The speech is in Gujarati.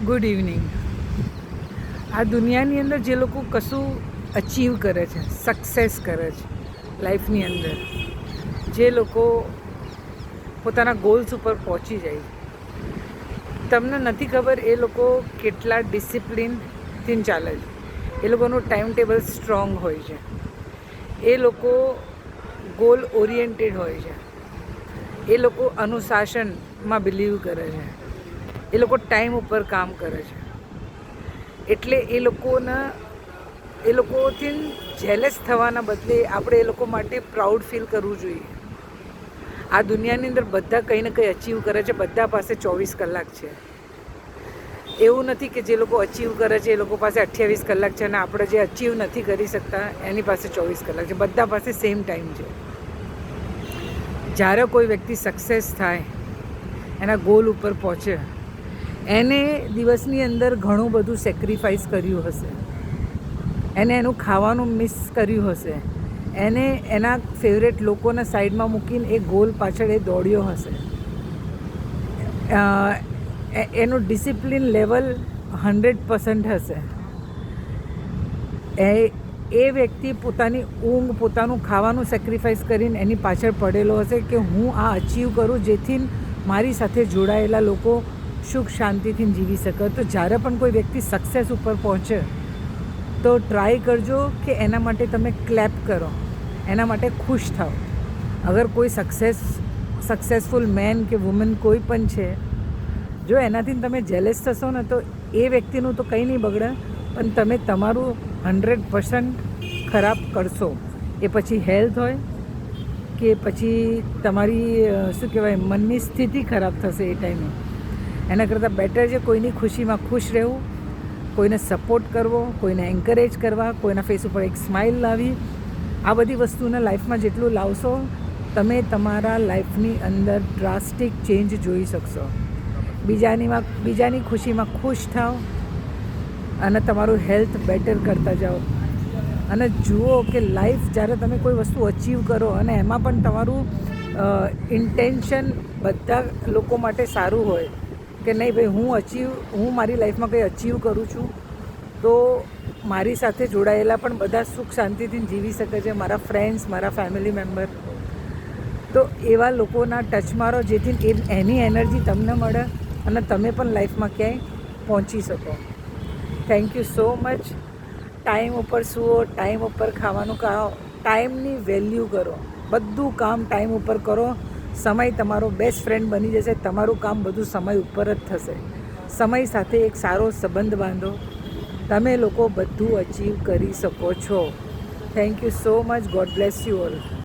Good evening. આ દુનિયાની અંદર જે લોકો કશું અચીવ કરે છે, સક્સેસ કરે છે લાઈફની અંદર, જે લોકો પોતાના ગોલ્સ ઉપર પહોંચી જાય, તમને નથી ખબર એ લોકો કેટલા ડિસિપ્લિનથી ચાલે છે. એ લોકોનું ટાઈમ ટેબલ સ્ટ્રોંગ હોય છે. એ લોકો ગોલ ઓરિએન્ટેડ હોય છે. એ લોકો અનુશાસનમાં બિલીવ કરે છે. એ લોકો ટાઈમ ઉપર કામ કરે છે. એટલે એ લોકોથી જેલેસ થવાના બદલે આપણે એ લોકો માટે પ્રાઉડ ફીલ કરવું જોઈએ. આ દુનિયાની અંદર બધા કંઈ ને કંઈ અચીવ કરે છે. બધા પાસે 24 કલાક છે. એવું નથી કે જે લોકો અચીવ કરે છે એ લોકો પાસે 28 કલાક છે અને આપણે જે અચીવ નથી કરી શકતા એની પાસે 24 કલાક છે. બધા પાસે સેમ ટાઈમ છે. જ્યારે કોઈ વ્યક્તિ સક્સેસ થાય, એના ગોલ ઉપર પહોંચે, એને દિવસની અંદર ઘણું બધું સેક્રિફાઈસ કર્યું હશે. એને એનું ખાવાનું મિસ કર્યું હશે. એને એના ફેવરેટ લોકોને સાઈડમાં મૂકીને એ ગોલ પાછળ એ દોડ્યો હશે. એનું ડિસિપ્લિન લેવલ 100% હશે. એ વ્યક્તિ પોતાની ઊંઘ, પોતાનું ખાવાનું સેક્રિફાઈસ કરીને એની પાછળ પડેલો હશે કે હું આ અચીવ કરું જેથી મારી સાથે જોડાયેલા લોકો સુખ શાંતિથી જીવી શકે. તો જ્યારે પણ કોઈ વ્યક્તિ સક્સેસ ઉપર પહોંચે તો ટ્રાય કરજો કે એના માટે તમે ક્લેપ કરો, એના માટે ખુશ થાઓ. અગર કોઈ સક્સેસફુલ મેન કે વુમન કોઈ પણ છે, જો એનાથી તમે જેલેસ થશો ને તો એ વ્યક્તિનું તો કંઈ નહીં બગડે, પણ તમે તમારું 100% ખરાબ કરશો. એ પછી હેલ્થ હોય કે પછી તમારી શું કહેવાય મનની સ્થિતિ ખરાબ થશે એ ટાઈમે. એના કરતાં બેટર છે કોઈની ખુશીમાં ખુશ રહેવું, કોઈને સપોર્ટ કરવો, કોઈને એન્કરેજ કરવા, કોઈના ફેસ ઉપર એક સ્માઇલ લાવી. આ બધી વસ્તુને લાઈફમાં જેટલું લાવશો, તમે તમારા લાઈફની અંદર ડ્રાસ્ટિક ચેન્જ જોઈ શકશો. બીજાની ખુશીમાં ખુશ થાઓ અને તમારું હેલ્થ બેટર કરતા જાઓ. અને જુઓ કે લાઈફ જ્યારે તમે કોઈ વસ્તુ અચીવ કરો અને એમાં પણ તમારું ઇન્ટેન્શન બધા લોકો માટે સારું હોય કે નહીં ભાઈ હું મારી લાઈફમાં કંઈ અચીવ કરું છું તો મારી સાથે જોડાયેલા પણ બધા સુખ શાંતિથી જીવી શકે છે, મારા ફ્રેન્ડ્સ, મારા ફેમિલી મેમ્બર. તો એવા લોકોના ટચમાં રહો જેથી એની એનર્જી તમને મળે અને તમે પણ લાઈફમાં ક્યાંય પહોંચી શકો. Thank you so much. Time ઉપર સૂવો, ટાઈમ ઉપર ખાવાનું ખાઓ, ટાઈમની વેલ્યુ કરો. બધું કામ ટાઈમ ઉપર કરો. સમય તમારો બેસ્ટ ફ્રેન્ડ બની જશે. તમારું કામ બધું સમય ઉપર જ થશે. સમય સાથે એક સારો સંબંધ બાંધો. તમે લોકો બધું અચીવ કરી શકો છો. Thank you so much. God bless you all.